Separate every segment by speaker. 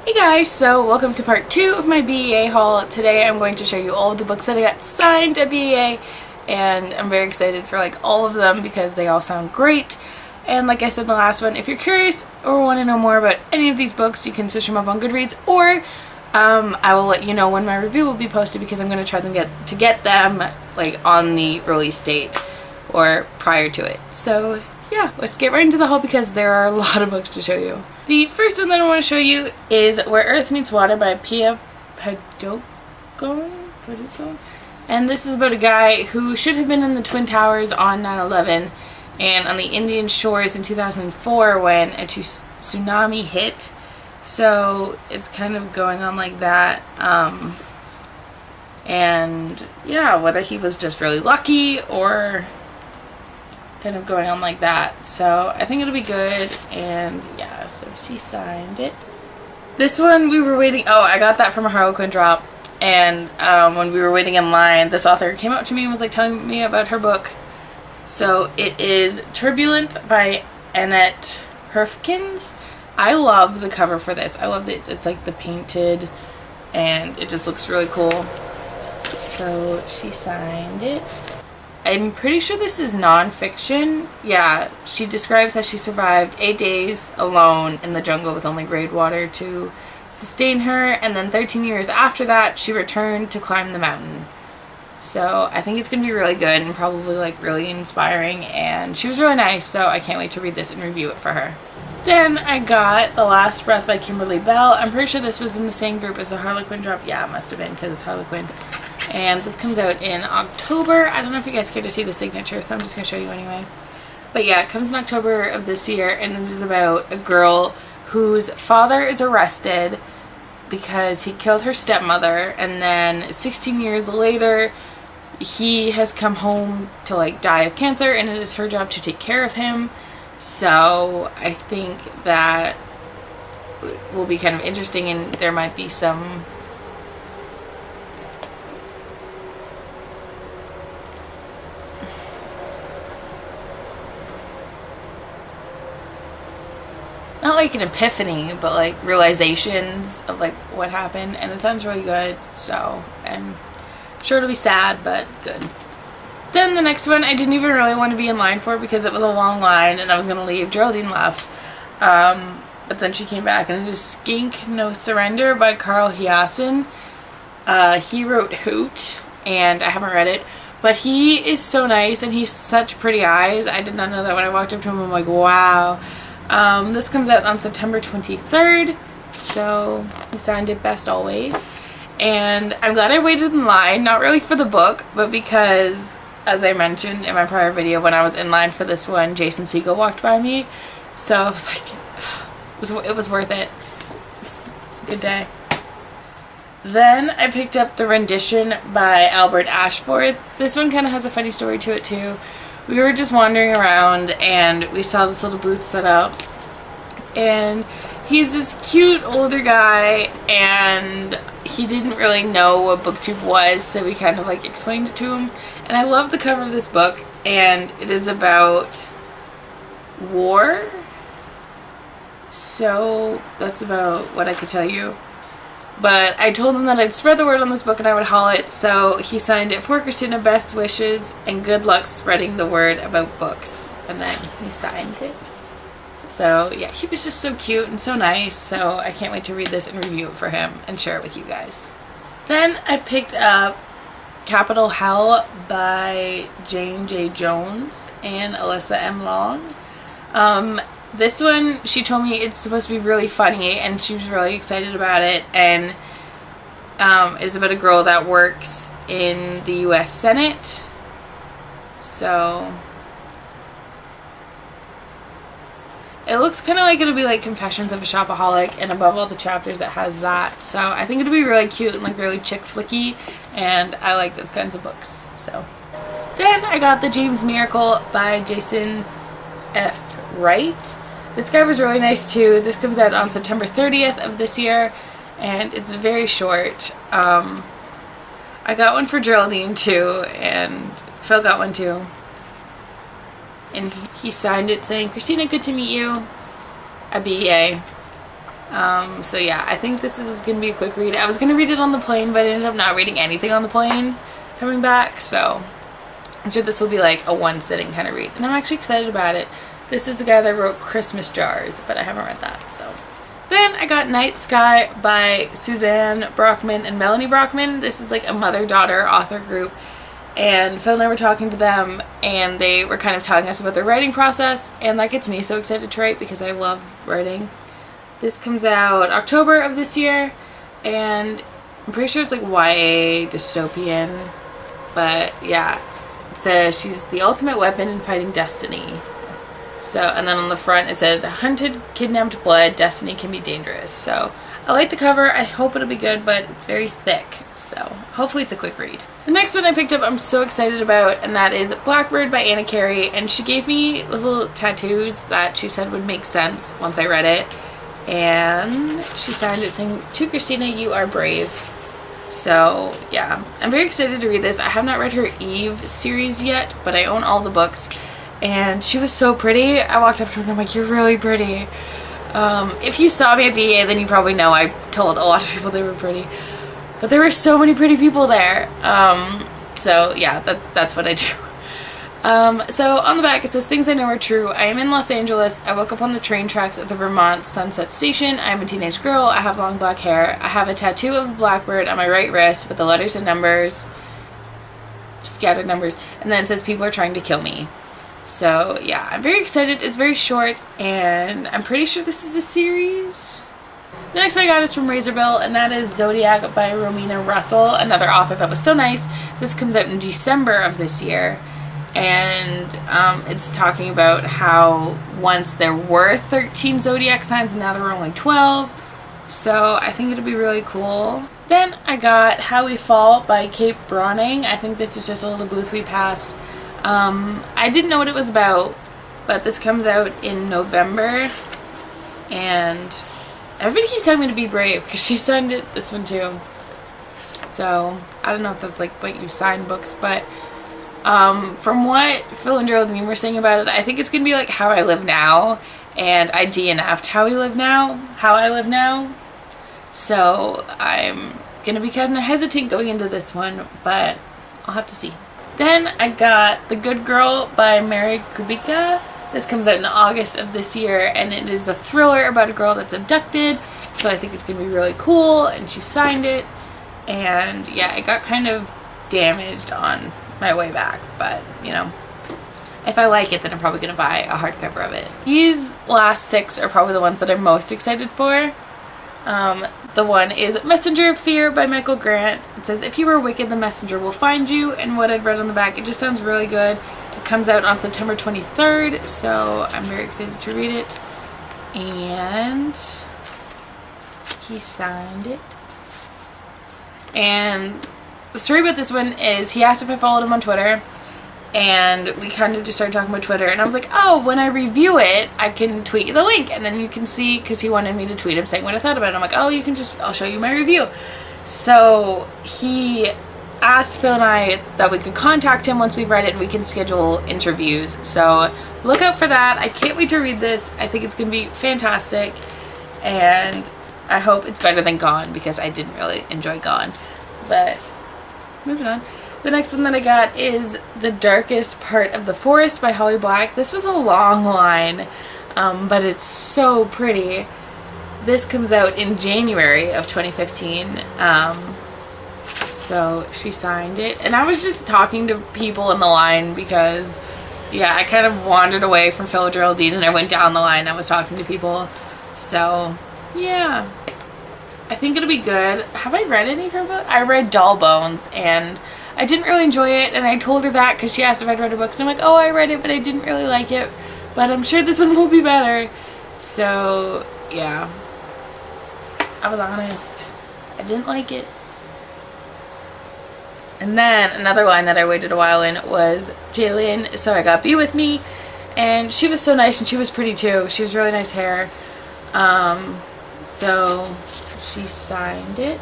Speaker 1: Hey guys, so welcome to part 2 of my BEA haul. Today I'm going to show you all of the books that I got signed at BEA, and I'm very excited for all of them because they all sound great. And like I said in the last one, if you're curious or want to know more about any of these books, you can search them up on Goodreads, or I will let you know when my review will be posted because I'm going to try to get them on the release date or prior to it. So yeah, let's get right into the haul because there are a lot of books to show you. The first one that I want to show you is Where Earth Meets Water by Pia Padukone. And this is about a guy who should have been in the Twin Towers on 9/11 and on the Indian shores in 2004 when a tsunami hit. So it's kind of going on like that. And yeah, whether he was just really lucky or kind of going on like that. So I think it'll be good, and yeah, so she signed it. This one we were waiting, I got that from a Harlequin drop, and when we were waiting in line, this author came up to me and was telling me about her book. So it is Turbulent by Annette Herfkens. I love the cover for this. I love that it's the painted, and it just looks really cool. So she signed it. I'm pretty sure this is non-fiction. Yeah, she describes how she survived 8 days alone in the jungle with only grade water to sustain her, and then 13 years after that she returned to climb the mountain. So I think it's going to be really good and probably really inspiring, and she was really nice, so I can't wait to read this and review it for her. Then I got The Last Breath by Kimberly Bell. I'm pretty sure this was in the same group as the Harlequin drop. Yeah, it must have been because it's Harlequin. And this comes out in October. I don't know if you guys care to see the signature, so I'm just going to show you anyway. But yeah, it comes in October of this year, and it is about a girl whose father is arrested because he killed her stepmother, and then 16 years later he has come home to die of cancer, and it is her job to take care of him. So I think that will be kind of interesting, and there might be some not an epiphany, but realizations of what happened, and it sounds really good, so I'm sure it'll be sad, but good. Then the next one I didn't even really want to be in line for because it was a long line and I was going to leave. Geraldine left, but then she came back, and it is Skink No Surrender by Carl Hiaasen. He wrote Hoot, and I haven't read it, but he is so nice and he's such pretty eyes. I did not know that when I walked up to him. I'm like, wow. This comes out on September 23rd, so he signed it Best Always. And I'm glad I waited in line, not really for the book, but because, as I mentioned in my prior video, when I was in line for this one, Jason Segel walked by me, so I was it was worth it. It was a good day. Then I picked up The Rendition by Albert Ashford. This one kind of has a funny story to it too. We were just wandering around and we saw this little booth set up, and he's this cute older guy, and he didn't really know what BookTube was, so we kind of explained it to him. And I love the cover of this book, and it is about war, so that's about what I could tell you. But I told him that I'd spread the word on this book and I would haul it, so he signed it for Christina. Best wishes and good luck spreading the word about books. And then he signed it. So yeah, he was just so cute and so nice, so I can't wait to read this and review it for him and share it with you guys. Then I picked up Capitol Hell by Jane J. Jones and Alyssa M. Long. This one, she told me it's supposed to be really funny, and she was really excited about it, and it's about a girl that works in the U.S. Senate. So it looks kind of like it'll be Confessions of a Shopaholic, and above all the chapters it has that. So I think it'll be really cute and really chick flicky, and I like those kinds of books. So then I got The James Miracle by Jason F. Wright. This guy was really nice too. This comes out on September 30th of this year, and it's very short. I got one for Geraldine too, and Phil got one too. And he signed it saying, "Christina, good to meet you. A BEA." So yeah, I think this is gonna be a quick read. I was gonna read it on the plane, but I ended up not reading anything on the plane coming back, so I'm sure this will be like a one sitting kind of read, and I'm actually excited about it. This is the guy that wrote Christmas Jars, but I haven't read that, so. Then I got Night Sky by Suzanne Brockman and Melanie Brockman. This is like a mother-daughter author group, and Phil and I were talking to them, and they were kind of telling us about their writing process, and that gets me so excited to write because I love writing. This comes out October of this year, and I'm pretty sure it's like YA dystopian, but yeah, it says she's the ultimate weapon in fighting destiny. So, and then on the front it said, hunted, kidnapped blood, destiny can be dangerous. So, I like the cover. I hope it'll be good, but it's very thick. So, hopefully it's a quick read. The next one I picked up I'm so excited about, and that is Blackbird by Anna Carey. And she gave me little tattoos that she said would make sense once I read it. And she signed it saying, "To Christina, you are brave." So, yeah. I'm very excited to read this. I have not read her Eve series yet, but I own all the books. And she was so pretty. I walked up to her and I'm like, "You're really pretty." If you saw me at BEA, then you probably know I told a lot of people they were pretty. But there were so many pretty people there. So yeah, that's what I do. So on the back it says, "Things I know are true. I am in Los Angeles. I woke up on the train tracks at the Vermont Sunset Station. I am a teenage girl. I have long black hair. I have a tattoo of a blackbird on my right wrist with the letters and numbers, scattered numbers. And then it says, people are trying to kill me." So yeah, I'm very excited. It's very short, and I'm pretty sure this is a series. The next one I got is from Razorbill, and that is Zodiac by Romina Russell, another author that was so nice. This comes out in December of this year, and it's talking about how once there were 13 zodiac signs and now there are only 12. So I think it'll be really cool. Then I got How We Fall by Kate Brawning. I think this is just a little booth we passed. I didn't know what it was about, but this comes out in November, and everybody keeps telling me to be brave because she signed this one too. So I don't know if that's like what you sign books, but from what Phil and Geraldine were saying about it, I think it's gonna be like How I Live Now, and I DNF'd How I Live Now. So I'm gonna be kind of hesitant going into this one, but I'll have to see. Then I got The Good Girl by Mary Kubica. This comes out in August of this year, and it is a thriller about a girl that's abducted. So I think it's going to be really cool, and she signed it. And yeah, it got kind of damaged on my way back, but you know, if I like it, then I'm probably going to buy a hardcover of it. These last 6 are probably the ones that I'm most excited for. The one is Messenger of Fear by Michael Grant. It says, "If you were wicked, the messenger will find you." And what I've read on the back, it just sounds really good. It comes out on September 23rd, so I'm very excited to read it. And he signed it. And the story about this one is he asked if I followed him on Twitter, and we kind of just started talking about Twitter, and I was like, "Oh, when I review it, I can tweet you the link, and then you can see," because he wanted me to tweet him saying what I thought about it. I'm like, "Oh, you can just, I'll show you my review." So he asked Phil and I that we could contact him once we've read it and we can schedule interviews. So look out for that. I can't wait to read this. I think it's going to be fantastic, and I hope it's better than Gone, because I didn't really enjoy Gone. But moving on. The next one that I got is The Darkest Part of the Forest by Holly Black. This was a long line, but it's so pretty. This comes out in January of 2015. So she signed it. And I was just talking to people in the line because, yeah, I kind of wandered away from Phil Geraldine and I went down the line. I was talking to people. So, yeah. I think it'll be good. Have I read any of her books? I read Doll Bones, and I didn't really enjoy it, and I told her that because she asked if I'd read her books, and I'm like, "Oh, I read it, but I didn't really like it, but I'm sure this one will be better." So, yeah. I was honest. I didn't like it. And then another line that I waited a while in was Jillian, So I Got Be With Me, and she was so nice, and she was pretty too. She has really nice hair. So she signed it,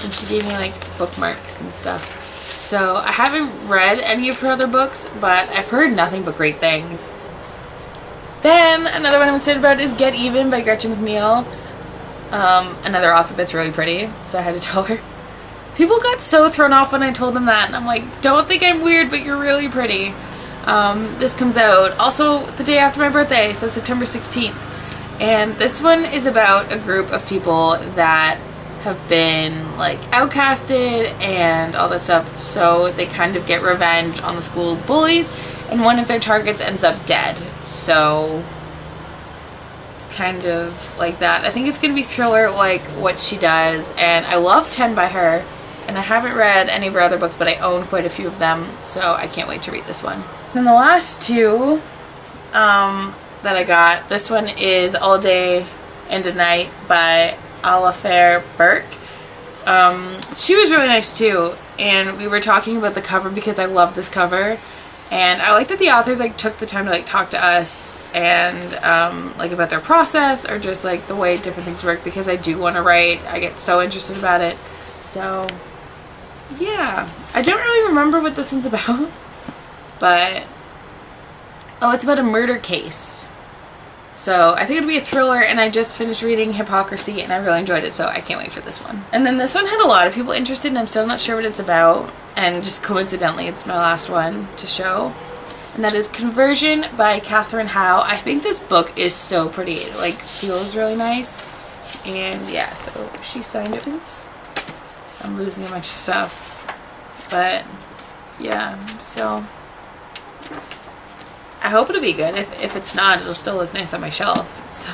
Speaker 1: and she gave me like bookmarks and stuff. So I haven't read any of her other books, but I've heard nothing but great things. Then another one I'm excited about is Get Even by Gretchen McNeil. another author that's really pretty, so I had to tell her. People got so thrown off when I told them that, and I'm like, don't think I'm weird, but you're really pretty. This comes out also the day after my birthday, so September 16th. And this one is about a group of people that have been like outcasted and all that stuff, so they kind of get revenge on the school bullies, and one of their targets ends up dead. So it's kind of like that. I think it's gonna be thriller like What She Does, and I love 10 by her, and I haven't read any of her other books, but I own quite a few of them, so I can't wait to read this one. And the last two that I got, this one is All Day and a Night by Alafair Burke. She was really nice too, and we were talking about the cover because I love this cover, and I like that the authors like took the time to like talk to us and like about their process or just like the way different things work, because I do want to write. I get so interested about it. So yeah, I don't really remember what this one's about, but oh, it's about a murder case. So I think it'll be a thriller, and I just finished reading Hypocrisy and I really enjoyed it, so I can't wait for this one. And then this one had a lot of people interested, and I'm still not sure what it's about, and just coincidentally it's my last one to show, and that is Conversion by Catherine Howe. I think this book is so pretty. It like feels really nice, and yeah, so she signed it. Oops, I'm losing a bunch of stuff, but yeah, so I hope it'll be good. If it's not, it'll still look nice on my shelf. So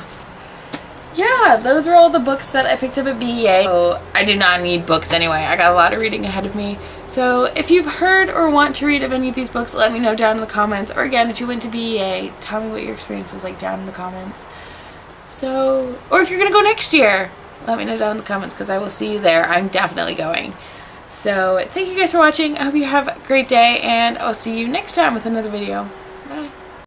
Speaker 1: yeah, those are all the books that I picked up at BEA. So I do not need books anyway. I got a lot of reading ahead of me. So if you've heard or want to read of any of these books, let me know down in the comments. Or again, if you went to BEA, tell me what your experience was like down in the comments. So, or if you're gonna go next year, let me know down in the comments, because I will see you there. I'm definitely going. So thank you guys for watching. I hope you have a great day, and I'll see you next time with another video.